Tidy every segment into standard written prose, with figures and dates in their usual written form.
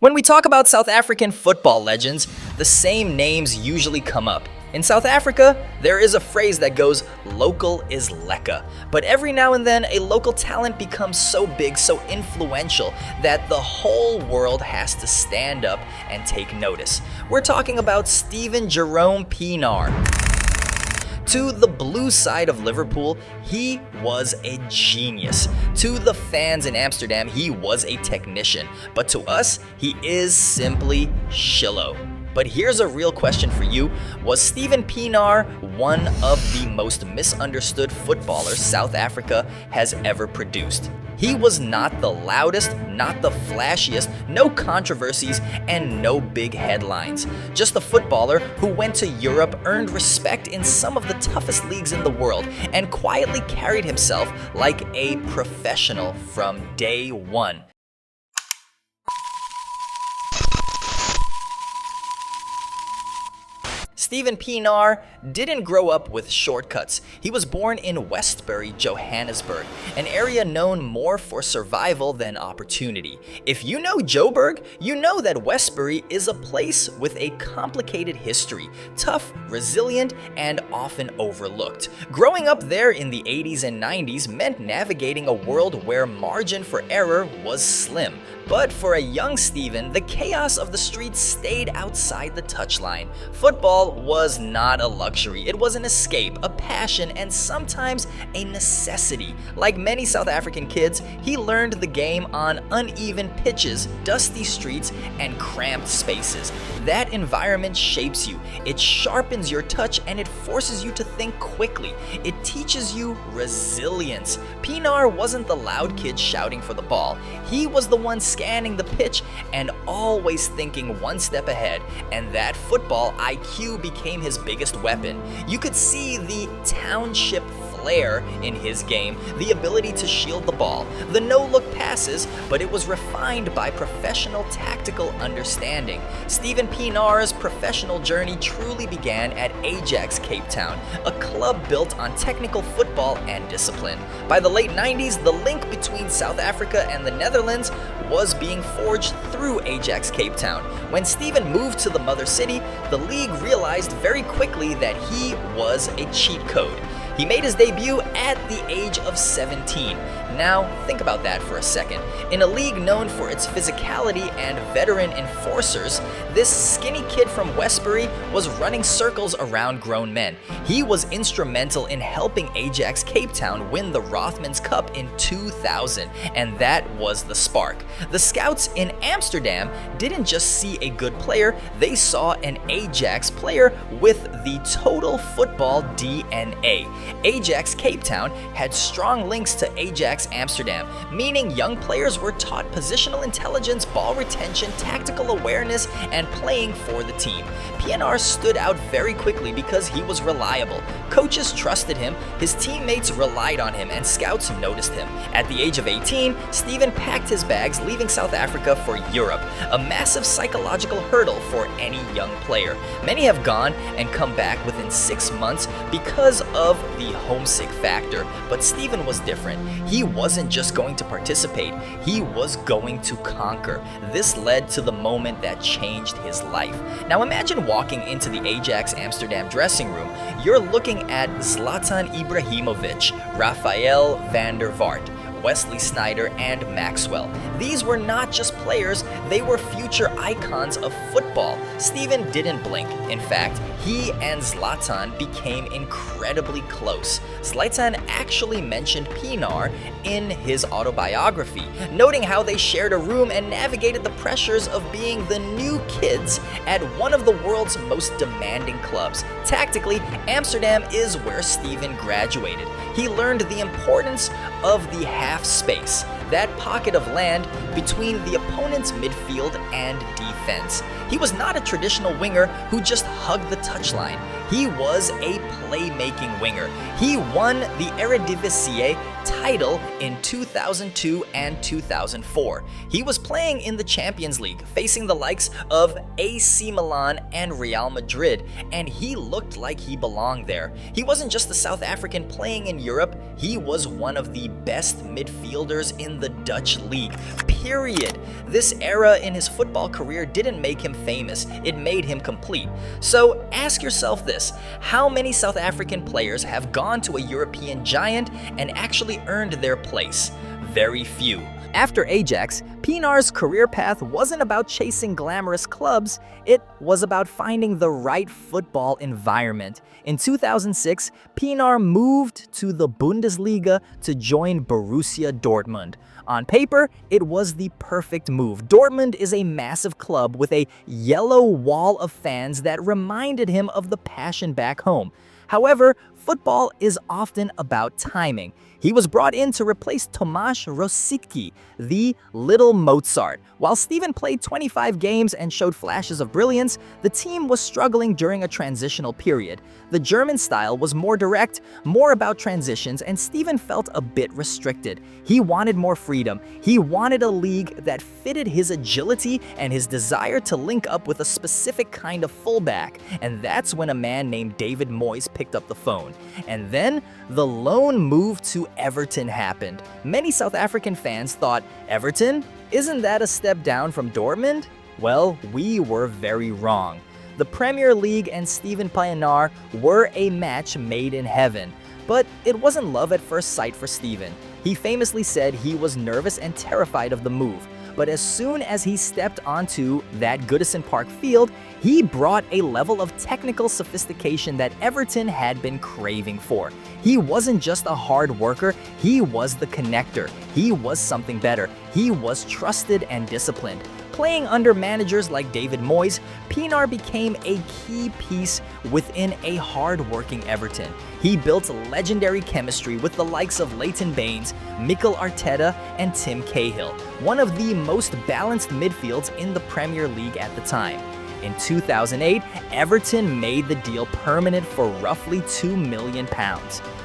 When we talk about South African football legends, the same names usually come up. In South Africa, there is a phrase that goes, local is lekker. But every now and then, a local talent becomes so big, so influential, that the whole world has to stand up and take notice. We're talking about Steven Jerome Pienaar. To the blue side of Liverpool, he was a genius. To the fans in Amsterdam, he was a technician. But to us, he is simply Shillo. But here's a real question for you. Was Steven Pienaar one of the most misunderstood footballers South Africa has ever produced? He was not the loudest, not the flashiest, no controversies, and no big headlines. Just a footballer who went to Europe, earned respect in some of the toughest leagues in the world, and quietly carried himself like a professional from day one. Steven Pienaar didn't grow up with shortcuts. He was born in Westbury, Johannesburg, an area known more for survival than opportunity. If you know Joburg, you know that Westbury is a place with a complicated history, tough, resilient, and often overlooked. Growing up there in the 80s and 90s meant navigating a world where margin for error was slim. But for a young Steven, the chaos of the streets stayed outside the touchline. Football was not a luxury. It was an escape, a passion, and sometimes a necessity. Like many South African kids, he learned the game on uneven pitches, dusty streets, and cramped spaces. That environment shapes you. It sharpens your touch and it forces you to think quickly. It teaches you resilience. Pienaar wasn't the loud kid shouting for the ball. He was the one scanning the pitch and always thinking one step ahead, and that football IQ became his biggest weapon. You could see the township flair in his game, the ability to shield the ball, the no-look passes, but it was refined by professional tactical understanding. Steven Pienaar's professional journey truly began at Ajax Cape Town, a club built on technical football and discipline. By the late 90s, the link between South Africa and the Netherlands was being forged through Ajax Cape Town. When Steven moved to the mother city, the league realized very quickly that he was a cheat code. He made his debut at the age of 17. Now, think about that for a second. In a league known for its physicality and veteran enforcers, this skinny kid from Westbury was running circles around grown men. He was instrumental in helping Ajax Cape Town win the Rothmans Cup in 2000, and that was the spark. The scouts in Amsterdam didn't just see a good player, they saw an Ajax player with the total football DNA. Ajax Cape Town had strong links to Ajax Amsterdam, meaning young players were taught positional intelligence, ball retention, tactical awareness, and playing for the team. Pienaar stood out very quickly because he was reliable. Coaches trusted him, his teammates relied on him, and scouts noticed him. At the age of 18, Steven packed his bags, leaving South Africa for Europe, a massive psychological hurdle for any young player. Many have gone and come back within 6 months because of the homesick factor, but Steven was different. He wasn't just going to participate, he was going to conquer. This led to the moment that changed his life. Now imagine walking into the Ajax Amsterdam dressing room. You're looking at Zlatan Ibrahimovic, Rafael van der Vaart, Wesley Sneijder, and Maxwell. These were not just players, they were future icons of football. Steven didn't blink. In fact, he and Zlatan became incredibly close. Zlatan actually mentioned Pienaar in his autobiography, noting how they shared a room and navigated the pressures of being the new kids at one of the world's most demanding clubs. Tactically, Amsterdam is where Steven graduated. He learned the importance of the half space, that pocket of land between the opponent's midfield and defense. He was not a traditional winger who just hugged the touchline. He was a playmaking winger. He won the Eredivisie title in 2002 and 2004. He was playing in the Champions League, facing the likes of AC Milan and Real Madrid, and he looked like he belonged there. He wasn't just a South African playing in Europe, he was one of the best midfielders in the Dutch league, period. This era in his football career didn't make him famous, it made him complete. So ask yourself this, how many South African players have gone to a European giant and actually earned their place? Very few. After Ajax, Pienaar's career path wasn't about chasing glamorous clubs, it was about finding the right football environment. In 2006, Pienaar moved to the Bundesliga to join Borussia Dortmund. On paper, it was the perfect move. Dortmund is a massive club with a yellow wall of fans that reminded him of the passion back home. However, football is often about timing. He was brought in to replace Tomasz Rosicki, the Little Mozart. While Steven played 25 games and showed flashes of brilliance, the team was struggling during a transitional period. The German style was more direct, more about transitions, and Steven felt a bit restricted. He wanted more freedom. He wanted a league that fitted his agility and his desire to link up with a specific kind of fullback. And that's when a man named David Moyes picked up the phone. And then the loan move to Everton happened. Many South African fans thought, Everton? Isn't that a step down from Dortmund? Well, we were very wrong. The Premier League and Steven Pienaar were a match made in heaven. But it wasn't love at first sight for Steven. He famously said he was nervous and terrified of the move. But as soon as he stepped onto that Goodison Park field, he brought a level of technical sophistication that Everton had been craving for. He wasn't just a hard worker, he was the connector. He was something better. He was trusted and disciplined. Playing under managers like David Moyes, Pienaar became a key piece within a hard-working Everton. He built legendary chemistry with the likes of Leighton Baines, Mikel Arteta, and Tim Cahill, one of the most balanced midfields in the Premier League at the time. In 2008, Everton made the deal permanent for roughly £2 million.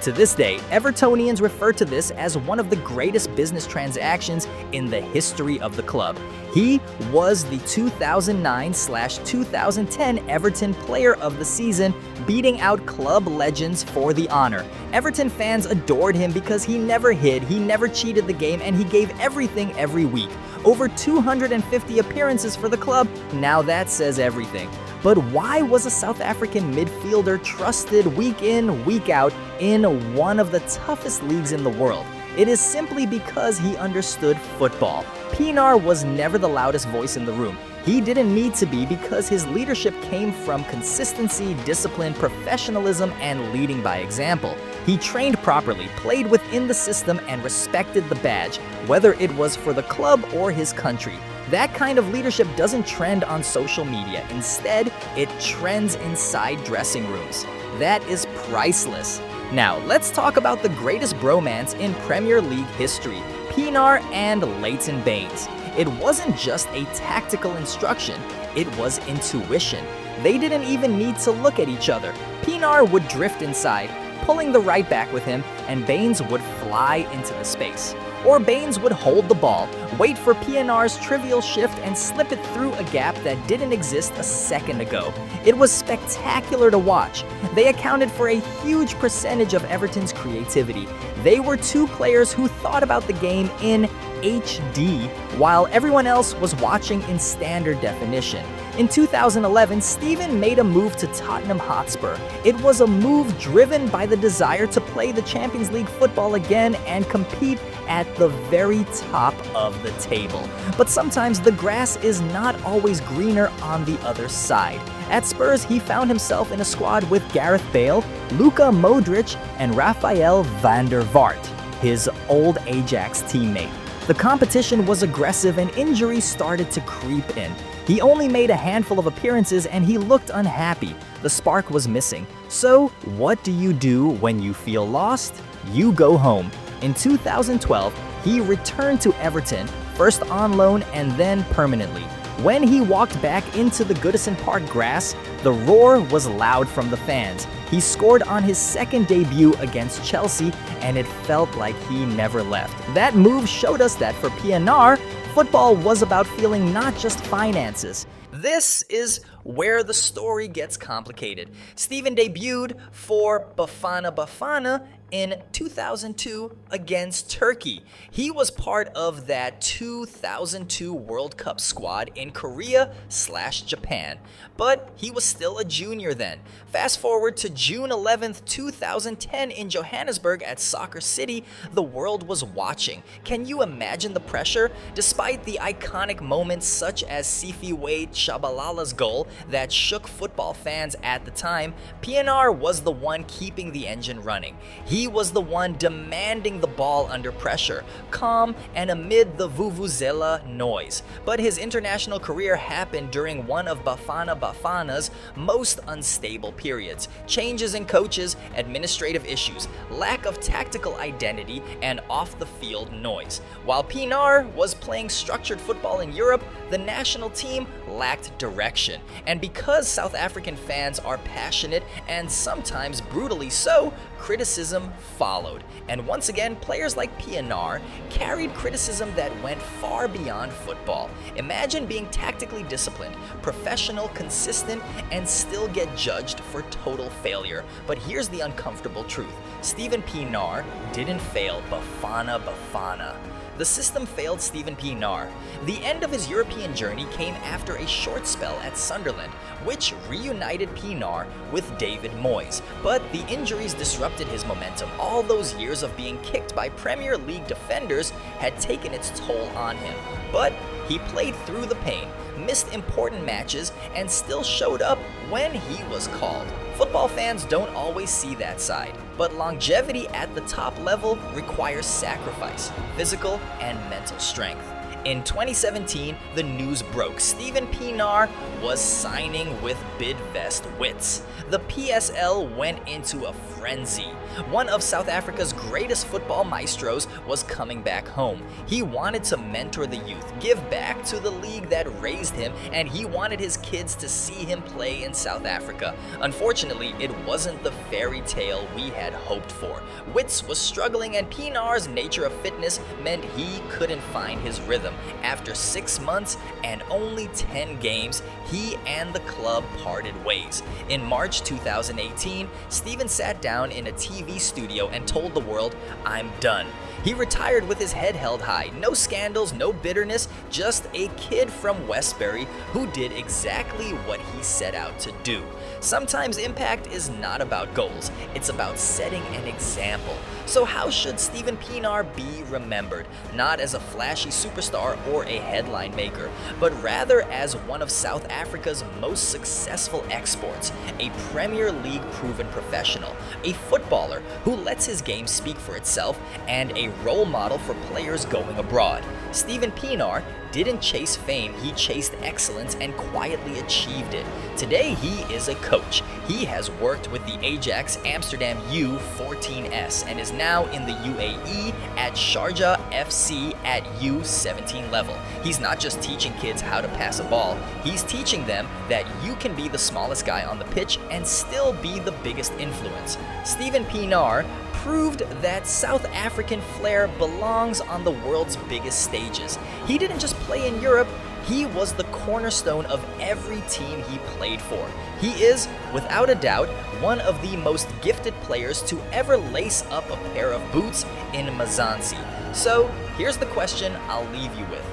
To this day, Evertonians refer to this as one of the greatest business transactions in the history of the club. He was the 2009/2010 Everton Player of the Season, beating out club legends for the honor. Everton fans adored him because he never hid, he never cheated the game, and he gave everything every week. Over 250 appearances for the club, now that says everything. But why was a South African midfielder trusted week in, week out in one of the toughest leagues in the world? It is simply because he understood football. Pienaar was never the loudest voice in the room. He didn't need to be because his leadership came from consistency, discipline, professionalism, and leading by example. He trained properly, played within the system, and respected the badge, whether it was for the club or his country. That kind of leadership doesn't trend on social media. Instead, it trends inside dressing rooms. That is priceless. Now, let's talk about the greatest bromance in Premier League history, Pienaar and Leighton Baines. It wasn't just a tactical instruction, it was intuition. They didn't even need to look at each other. Pienaar would drift inside, pulling the right back with him, and Baines would fly into the space. Or Baines would hold the ball, wait for Pienaar's trivial shift, and slip it through a gap that didn't exist a second ago. It was spectacular to watch. They accounted for a huge percentage of Everton's creativity. They were two players who thought about the game in HD, while everyone else was watching in standard definition. In 2011, Steven made a move to Tottenham Hotspur. It was a move driven by the desire to play the Champions League football again and compete at the very top of the table. But sometimes the grass is not always greener on the other side. At Spurs, he found himself in a squad with Gareth Bale, Luka Modric, and Rafael van der Vaart, his old Ajax teammate. The competition was aggressive and injuries started to creep in. He only made a handful of appearances and he looked unhappy. The spark was missing. So, what do you do when you feel lost? You go home. In 2012, he returned to Everton, first on loan and then permanently. When he walked back into the Goodison Park grass, the roar was loud from the fans. He scored on his second debut against Chelsea, and it felt like he never left. That move showed us that for Pienaar, football was about feeling, not just finances. This is where the story gets complicated. Steven debuted for Bafana in 2002 against Turkey. He was part of that 2002 World Cup squad in Korea/Japan, but he was still a junior then. Fast forward to June 11th, 2010 in Johannesburg at Soccer City, the world was watching. Can you imagine the pressure? Despite the iconic moments such as Sifiwe Tshabalala's goal that shook football fans at the time, Pienaar was the one keeping the engine running. He was the one demanding the ball under pressure, calm and amid the vuvuzela noise. But his international career happened during one of Bafana's most unstable periods. Changes in coaches, administrative issues, lack of tactical identity, and off-the-field noise. While Pienaar was playing structured football in Europe, the national team lacked direction. And because South African fans are passionate and sometimes brutally so, criticism followed. And once again, players like Pienaar carried criticism that went far beyond football. Imagine being tactically disciplined, professional, consistent, and still get judged for total failure. But here's the uncomfortable truth. Steven Pienaar didn't fail Bafana. The system failed Steven Pienaar. The end of his European journey came after a short spell at Sunderland, which reunited Pienaar with David Moyes. But the injuries disrupted his momentum. All those years of being kicked by Premier League defenders had taken its toll on him. But he played through the pain, missed important matches, and still showed up when he was called. Football fans don't always see that side, but longevity at the top level requires sacrifice, physical and mental strength. In 2017, the news broke. Steven Pienaar was signing with Bidvest Wits. The PSL went into a frenzy. One of South Africa's greatest football maestros was coming back home. He wanted to mentor the youth, give back to the league that raised him, and he wanted his kids to see him play in South Africa. Unfortunately, it wasn't the fairy tale we had hoped for. Wits was struggling, and Pienaar's nature of fitness meant he couldn't find his rhythm. After 6 months and only 10 games, he and the club parted ways. In March 2018, Steven sat down in a TV studio and told the world, "I'm done." He retired with his head held high. No scandals, no bitterness, just a kid from Westbury who did exactly what he set out to do. Sometimes impact is not about goals, it's about setting an example. So how should Steven Pienaar be remembered? Not as a flashy superstar or a headline maker, but rather as one of South Africa's most successful exports, a Premier League proven professional, a footballer who lets his game speak for itself, and a role model for players going abroad. Steven Pienaar didn't chase fame, he chased excellence and quietly achieved it. Today, he is a coach. He has worked with the Ajax Amsterdam U14S and is now in the UAE at Sharjah FC at U17 level. He's not just teaching kids how to pass a ball, he's teaching them that you can be the smallest guy on the pitch and still be the biggest influence. Steven Pienaar proved that South African flair belongs on the world's biggest stages. He didn't just play in Europe, he was the cornerstone of every team he played for. He is, without a doubt, one of the most gifted players to ever lace up a pair of boots in Mzansi. So, here's the question I'll leave you with.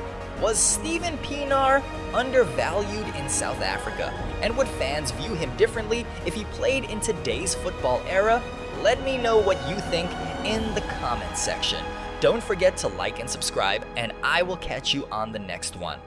Was Steven Pienaar undervalued in South Africa? And would fans view him differently if he played in today's football era? Let me know what you think in the comments section. Don't forget to like and subscribe, and I will catch you on the next one.